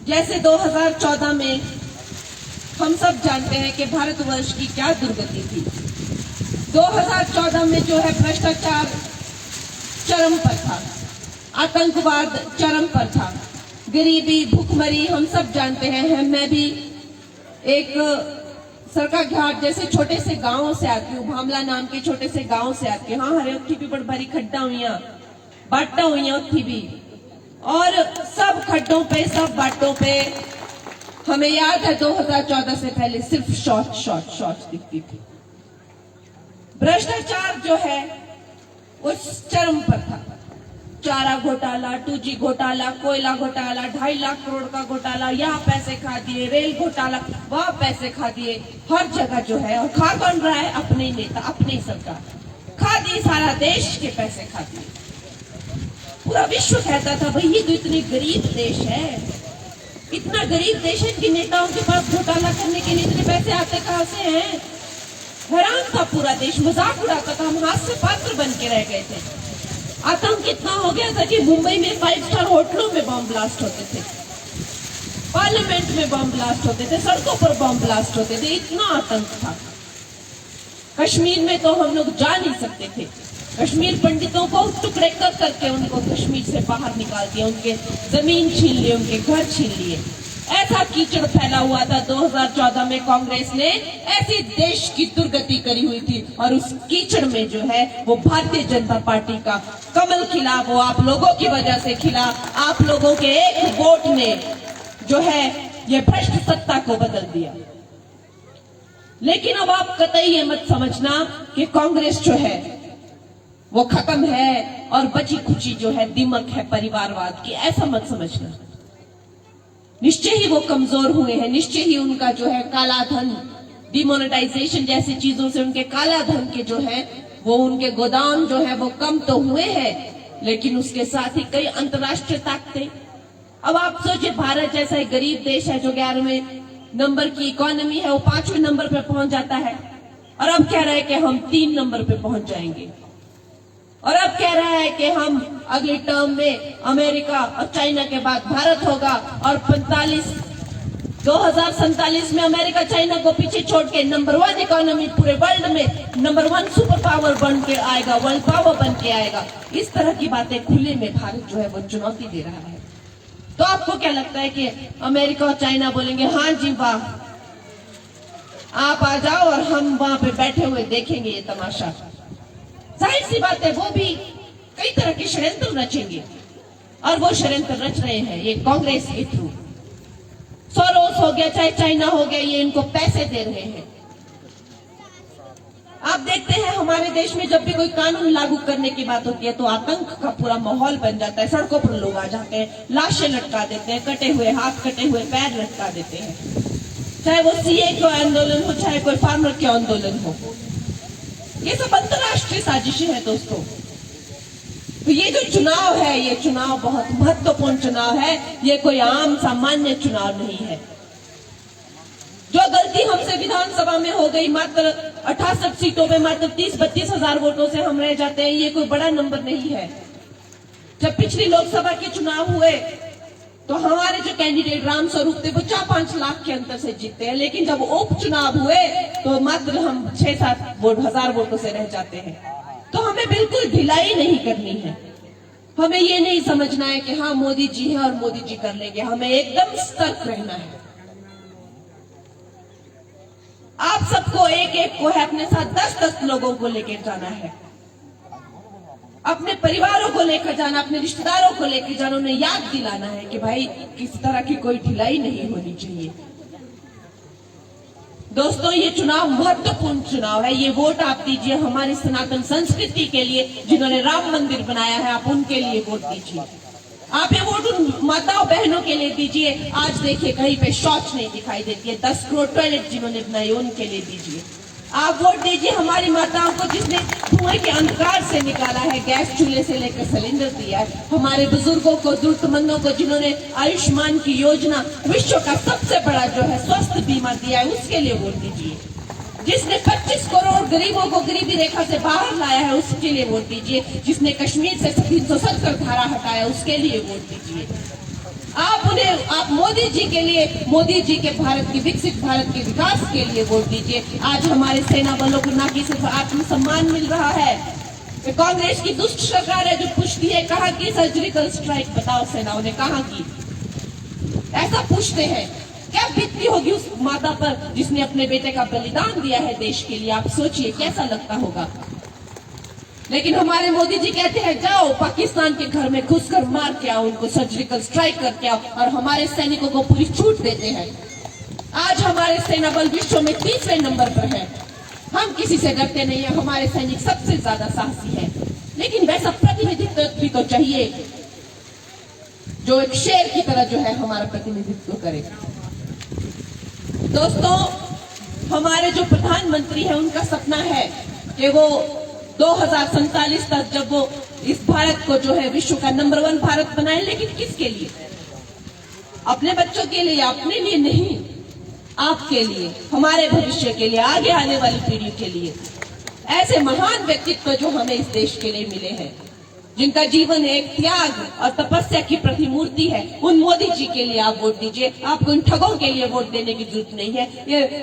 जैसे 2014 में हम सब जानते हैं कि भारतवर्ष की क्या दुर्गति थी। 2014 में जो है भ्रष्टाचार चरम पर था, आतंकवाद चरम पर था, गरीबी, भूखमरी हम सब जानते हैं। मैं भी एक सरका घाट जैसे छोटे से गांव से आती हूँ, भामला नाम के छोटे से गांव से आती हूँ। हाँ, हरे उत्थी भी बड़ भारी खड्डा हुई, बाटा हुई उत्थी भी, और सब खड्डों पे, सब बाटों पे हमें याद है 2014 से पहले सिर्फ शॉर्ट दिखती थी। भ्रष्टाचार जो है उस चरम पर था। चारा घोटाला, 2G घोटाला, कोयला घोटाला, 2.5 लाख करोड़ का घोटाला, यहाँ पैसे खा दिए, रेल घोटाला, वहां पैसे खा दिए, हर जगह जो है। और खा कौन रहा है? अपने नेता, अपनी सरकार खा दिए, सारा देश के पैसे खा दिए। पूरा विश्व कहता था भाई ये तो इतनी गरीब देश है, इतना गरीब देश है कि नेताओं के पास घोटाला करने के लिए इतने पैसे आते कहां से हैं? हैरान था पूरा देश, मजाक उड़ाता था, हम हास्य पात्र बन के रह गए थे। आतंक इतना हो गया था कि मुंबई में 5 स्टार होटलों में बम ब्लास्ट होते थे, पार्लियामेंट में बम ब्लास्ट होते थे, सड़कों पर बम ब्लास्ट होते थे, इतना आतंक था। कश्मीर में तो हम लोग जा नहीं सकते थे। कश्मीर पंडितों को टुकड़े कर करके उनको कश्मीर से बाहर निकाल दिया, उनके जमीन छीन लिए, उनके घर छीन लिए। ऐसा कीचड़ फैला हुआ था। 2014 में कांग्रेस ने ऐसी देश की दुर्गति करी हुई थी, और उस कीचड़ में जो है वो भारतीय जनता पार्टी का कमल खिला, वो आप लोगों की वजह से खिला। आप लोगों के एक वोट ने जो है ये भ्रष्ट सत्ता को बदल दिया। लेकिन अब आप कतई ये मत समझना कि कांग्रेस जो है वो खत्म है और बची खुची जो है दिमक है परिवारवाद की, ऐसा मत समझना। निश्चय ही वो कमजोर हुए हैं, निश्चय ही उनका जो है काला धन, डिमोनेटाइजेशन जैसी चीजों से उनके काला धन के जो है वो उनके गोदाम जो है वो कम तो हुए हैं, लेकिन उसके साथ ही कई अंतर्राष्ट्रीय ताकतें। अब आप सोचिए, भारत जैसा एक गरीब देश है जो 11वें नंबर की इकोनॉमी है, वो 5वें नंबर पे पहुंच जाता है, और अब कह रहा है कि हम 3 नंबर पे पहुंच जाएंगे। और अब कह रहा है कि हम अगली टर्म में अमेरिका और चाइना के बाद भारत होगा, और 2047 में अमेरिका चाइना को पीछे छोड़ के नंबर 1 इकोनॉमी पूरे वर्ल्ड में, नंबर 1 सुपर पावर बन के आएगा, वर्ल्ड पावर बन के आएगा। इस तरह की बातें खुले में भारत जो है वो चुनौती दे रहा है। तो आपको क्या लगता है कि अमेरिका और चाइना बोलेंगे हाँ जी वाह, आप आ जाओ और हम वहां पे बैठे हुए देखेंगे ये तमाशा? जाहिर सी बात है वो भी कई तरह के षड्यंत्र रचेंगे, और वो षड्यंत्र रच रहे हैं ये कांग्रेस के थ्रू। सोरोस हो गया, चाहे चाइना हो गया, ये इनको पैसे दे रहे हैं। आप देखते हैं हमारे देश में जब भी कोई कानून लागू करने की बात होती है तो आतंक का पूरा माहौल बन जाता है। सड़कों पर लोग आ जाते हैं, लाशें लटका देते हैं, कटे हुए हाथ, कटे हुए पैर लटका देते हैं, चाहे वो सीए का आंदोलन हो, चाहे कोई फार्मर के आंदोलन हो। ये सब अंतर्राष्ट्रीय साजिशें हैं दोस्तों। तो ये जो चुनाव है, ये चुनाव बहुत महत्वपूर्ण चुनाव है, ये कोई आम सामान्य चुनाव नहीं है। जो गलती हमसे विधानसभा में हो गई, मात्र 68 सीटों में मात्र 30-32 हजार वोटों से हम रह जाते हैं, ये कोई बड़ा नंबर नहीं है। जब पिछली लोकसभा के चुनाव हुए तो हमारे जो कैंडिडेट राम स्वरूप थे वो 4-5 लाख के अंतर से जीतते हैं, लेकिन जब उपचुनाव हुए तो मात्र हम 6-7 हजार वोटों से रह जाते हैं। तो हमें बिल्कुल ढिलाई नहीं करनी है। हमें ये नहीं समझना है कि हाँ मोदी जी है और मोदी जी कर लेंगे। हमें एकदम सतर्क रहना है। आप सबको एक को है अपने साथ 10-10 लोगों को लेकर जाना है, अपने परिवारों को लेकर जाना, अपने रिश्तेदारों को लेकर जाना, उन्हें याद दिलाना है कि भाई किसी तरह की कोई ढिलाई नहीं होनी चाहिए। दोस्तों, ये चुनाव महत्वपूर्ण चुनाव है। ये वोट आप दीजिए हमारी सनातन संस्कृति के लिए, जिन्होंने राम मंदिर बनाया है, आप उनके लिए वोट दीजिए। आप ये वोट उन माताओं बहनों के लिए दीजिए। आज देखिए कहीं पे शौच नहीं दिखाई देती है, 10 करोड़ टॉयलेट जिन्होंने बनाए उनके लिए दीजिए। आप वोट दीजिए हमारी माताओं को जिसने धुएं के अंधकार से निकाला है, गैस चूल्हे से लेकर सिलेंडर दिया है। हमारे बुजुर्गों को, जरूरतमंदों को जिन्होंने आयुष्मान की योजना, विश्व का सबसे बड़ा जो है स्वास्थ्य बीमा दिया है, उसके लिए वोट दीजिए। जिसने 25 करोड़ गरीबों को गरीबी रेखा से बाहर लाया है उसके लिए वोट दीजिए। जिसने कश्मीर से 370 धारा हटाया उसके लिए वोट दीजिए। आप उन्हें आप मोदी जी के लिए, मोदी जी के भारत की विकसित भारत के विकास के लिए वोट दीजिए। आज हमारे सेना बलों को न कि सिर्फ आत्मसम्मान मिल रहा है, कांग्रेस की दुष्ट सरकार है जो पूछती है कहाँ की सर्जिकल स्ट्राइक, बताओ सेनाओं ने कहाँ की, ऐसा पूछते हैं। क्या बीतती होगी उस माता पर जिसने अपने बेटे का बलिदान दिया है देश के लिए, आप सोचिए कैसा लगता होगा। लेकिन हमारे मोदी जी कहते हैं जाओ पाकिस्तान के घर में घुसकर मार के आओ, उनको सर्जिकल स्ट्राइक करके आओ, और हमारे सैनिकों को पूरी छूट देते हैं। आज हमारे सेना बल विश्व में 30वें नंबर पर है। हम किसी से डरते नहीं है, हमारे सैनिक सबसे ज्यादा साहसी है। लेकिन वैसा प्रतिनिधित्व भी तो चाहिए जो एक शेर की तरह जो है हमारा प्रतिनिधित्व करे। दोस्तों, हमारे जो प्रधानमंत्री है उनका सपना है कि वो 2047 तक जब वो इस भारत को जो है विश्व का नंबर 1 भारत बनाए। लेकिन किसके लिए? अपने बच्चों के लिए, अपने लिए नहीं, आपके लिए, हमारे भविष्य के लिए, आगे आने वाली पीढ़ी के लिए। ऐसे महान व्यक्तित्व जो हमें इस देश के लिए मिले हैं, जिनका जीवन एक त्याग और तपस्या की प्रतिमूर्ति है, उन मोदी जी के लिए आप वोट दीजिए। आपको इन ठगों के लिए वोट देने की जरूरत नहीं है।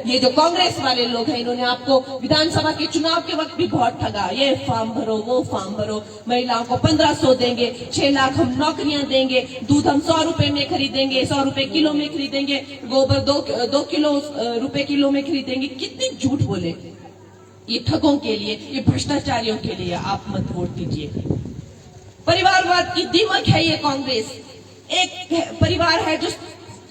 ये जो कांग्रेस वाले लोग हैं, इन्होंने आपको विधानसभा के चुनाव के वक्त भी बहुत ठगा। ये फॉर्म भरो, वो फॉर्म भरो, महिलाओं को 1500 देंगे, 6 लाख हम नौकरियां देंगे, दूध हम 100 रुपए में खरीदेंगे, 100 रुपए किलो में खरीदेंगे, गोबर 2 किलो रुपए किलो में खरीदेंगे। कितनी झूठ बोले। ये ठगों के लिए, ये भ्रष्टाचारियों के लिए आप मत वोट दीजिए। परिवारवाद की दीमक है ये कांग्रेस। एक परिवार है जो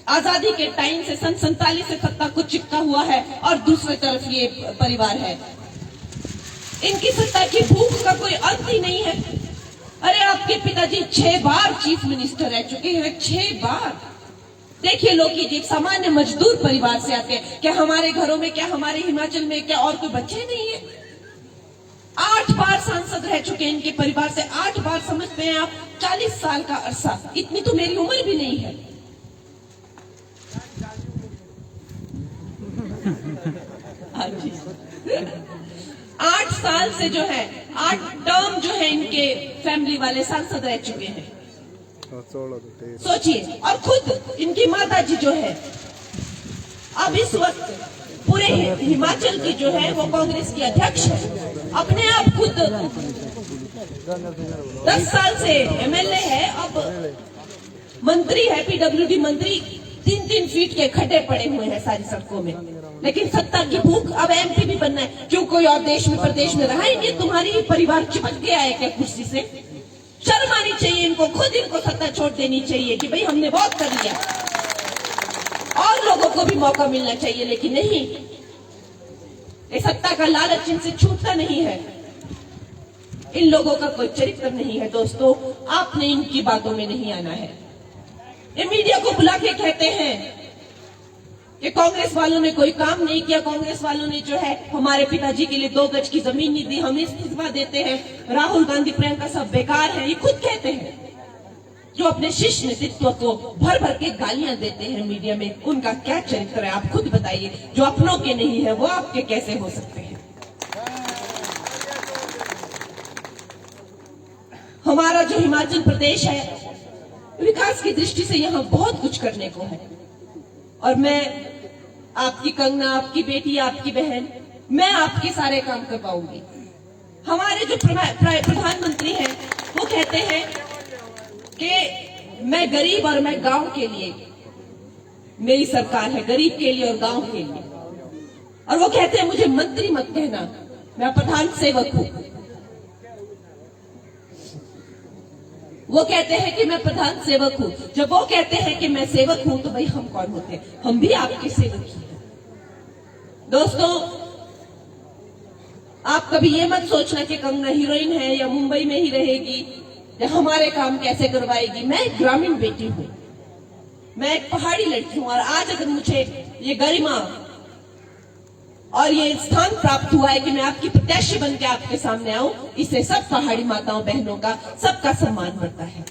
आजादी के टाइम से सन 47 से सत्ता को चिपका हुआ है, और दूसरी तरफ ये परिवार है। इनकी सत्ता की भूख का कोई अंत ही नहीं है। अरे आपके पिताजी 6 बार चीफ मिनिस्टर रह चुके हैं, 6 बार। देखिए लोकी जी एक सामान्य मजदूर परिवार से आते हैं। क्या हमारे घरों में, क्या हमारे हिमाचल में क्या और कोई बच्चे नहीं है? 8 बार सांसद रह चुके हैं इनके परिवार से, 8 बार। समझते हैं आप 40 साल का अरसा, इतनी तो मेरी उम्र भी नहीं है। हाँ जी 8 साल से जो है, 8 टर्म जो है इनके फैमिली वाले सांसद रह चुके हैं। सोचिए। और खुद इनकी माता जी जो है अब इस वक्त पूरे हिमाचल की जो है वो कांग्रेस की अध्यक्ष है। अपने आप खुद 10 साल से एमएलए है, अब मंत्री है, पीडब्ल्यूडी मंत्री। 3-3 फीट के खड्डे पड़े हुए हैं सारी सड़कों में। लेकिन सत्ता की भूख, अब एमपी भी बनना है। क्यों कोई और देश में प्रदेश में रहा ही नहीं? तुम्हारी ही परिवार चिपक गया है क्या कुर्सी से? शर्म आनी चाहिए इनको, खुद इनको सत्ता छोड़ देनी चाहिए कि भाई हमने बहुत कर लिया, और लोगों को भी मौका मिलना चाहिए। लेकिन नहीं, ये सत्ता का लालच इनसे छूटता नहीं है। इन लोगों का कोई चरित्र नहीं है। दोस्तों, आपने इनकी बातों में नहीं आना है। ये मीडिया को बुला के कहते हैं कि कांग्रेस वालों ने कोई काम नहीं किया, कांग्रेस वालों ने जो है हमारे पिताजी के लिए 2 गज की जमीन नहीं दी, हम इस्तीफा देते हैं, राहुल गांधी प्रियंका सब बेकार है। ये खुद कहते हैं। जो अपने शिष्य नेतृत्व को भर भर के गालियां देते हैं मीडिया में, उनका क्या चरित्र है आप खुद बताइए। जो अपनों के नहीं है वो आपके कैसे हो सकते हैं? हमारा जो हिमाचल प्रदेश है, विकास की दृष्टि से यहाँ बहुत कुछ करने को है। और मैं आपकी कंगना, आपकी बेटी, आपकी बहन, मैं आपके सारे काम कर पाऊंगी। हमारे जो प्रधानमंत्री हैं वो कहते हैं कि मैं गरीब और मैं गांव के लिए, मेरी सरकार है गरीब के लिए और गांव के लिए। और वो कहते हैं मुझे मंत्री मत कहना, मैं प्रधान सेवक हूं। वो कहते हैं कि मैं प्रधान सेवक हूं। जब वो कहते हैं कि मैं सेवक हूं तो भाई हम कौन होते हैं? हम भी आपके सेवक ही हैं। दोस्तों, आप कभी ये मत सोचना कि कंगना हीरोइन है या मुंबई में ही रहेगी या हमारे काम कैसे करवाएगी। मैं एक ग्रामीण बेटी हूं, मैं एक पहाड़ी लड़की हूं, और आज अगर मुझे ये गरिमा और ये स्थान प्राप्त हुआ है कि मैं आपकी प्रत्याशी बन के आपके सामने आऊं, इससे सब पहाड़ी माताओं बहनों का, सबका सम्मान बढ़ता है।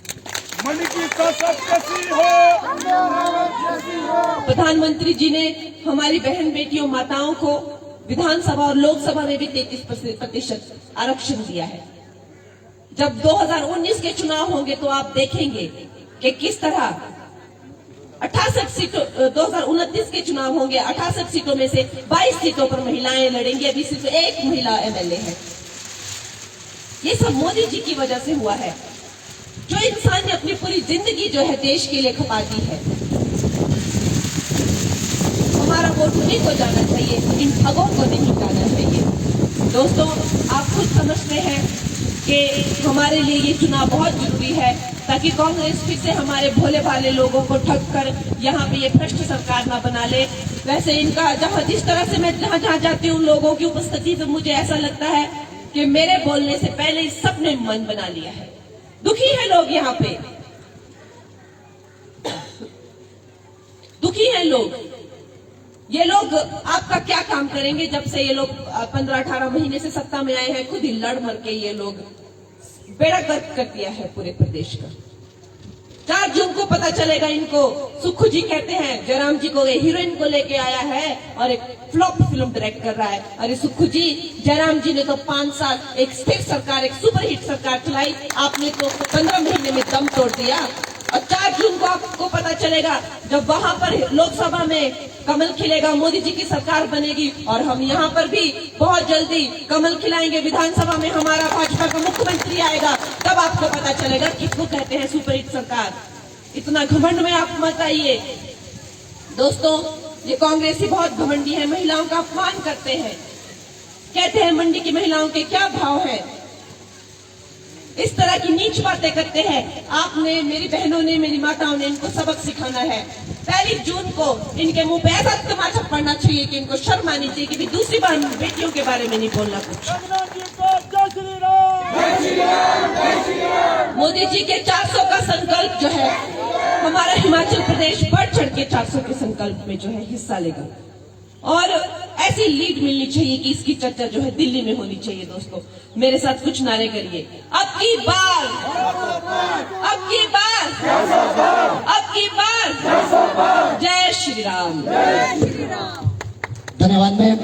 मन की ताकत कैसी हो, प्रधानमंत्री जी ने हमारी बहन बेटियों माताओं को विधानसभा और लोकसभा में भी 33% आरक्षण दिया है। जब 2019 के चुनाव होंगे तो आप देखेंगे कि किस तरह 68 सीटों 2029 के चुनाव होंगे, 68 सीटों में से 22 सीटों पर महिलाएं लड़ेंगी। अभी सिर्फ एक महिला एमएलए है। ये सब मोदी जी की वजह से हुआ है। जो इंसान ने अपनी पूरी जिंदगी जो है देश के लिए खपा दी है, हमारा वोट उन्हीं को जाना चाहिए, इन ठगों को नहीं जाना चाहिए। दोस्तों, आप खुद समझते हैं कि हमारे लिए ये चुनाव बहुत जरूरी है, ताकि कांग्रेस फिर से हमारे भोले भाले लोगों को ठग कर यहाँ पे ये भ्रष्ट सरकार ना बना ले। वैसे इनका जिस तरह से मैं जहाँ जाती हूँ लोगों की उपस्थिति से मुझे ऐसा लगता है कि मेरे बोलने से पहले इस सबने मन बना लिया है। दुखी है लोग यहाँ पे, दुखी है लोग। ये लोग आपका क्या काम करेंगे? जब से ये लोग 15-18 महीने से सत्ता में आए हैं, खुद ही लड़ मर के ये लोग बेड़ा गर्क कर दिया है पूरे प्रदेश का। 4 जून को पता चलेगा इनको। सुक्खू जी कहते हैं जयराम जी को हीरोइन को लेके आया है और एक फ्लॉप फिल्म डायरेक्ट कर रहा है। अरे सुक्खू जी, जयराम जी ने तो 5 साल एक स्थिर सरकार, एक सुपरहिट सरकार चलाई, आपने तो 15 महीने में दम तोड़ दिया। और 4 जून को आपको पता चलेगा जब वहां पर लोकसभा में कमल खिलेगा, मोदी जी की सरकार बनेगी, और हम यहाँ पर भी बहुत जल्दी कमल खिलाएंगे। विधानसभा में हमारा भाजपा का मुख्यमंत्री आएगा, तब आपको पता चलेगा किसको कहते हैं सुपरहिट सरकार। इतना घमंड में आप मत आइए। दोस्तों, ये कांग्रेसी बहुत घमंडी है, महिलाओं का अपमान करते हैं, कहते हैं मंडी की महिलाओं के क्या भाव है, इस तरह की नीच बातें करते हैं। आपने, मेरी बहनों ने, मेरी माताओं ने इनको सबक सिखाना है। 1 जून को इनके मुंह पे ऐसा तमाचा पड़ना चाहिए कि इनको शर्म आनी चाहिए कि भी दूसरी बार बेटियों के बारे में नहीं बोलना कुछ। मोदी जी के 400 का संकल्प जो है, हमारा हिमाचल प्रदेश बढ़ चढ़ के 400 के संकल्प में जो है हिस्सा लेगा, और ऐसी लीड मिलनी चाहिए कि इसकी चर्चा जो है दिल्ली में होनी चाहिए। दोस्तों, मेरे साथ कुछ नारे करिए। अब की बार, अब की बार, अब की बार, जय श्री राम। धन्यवाद मैम।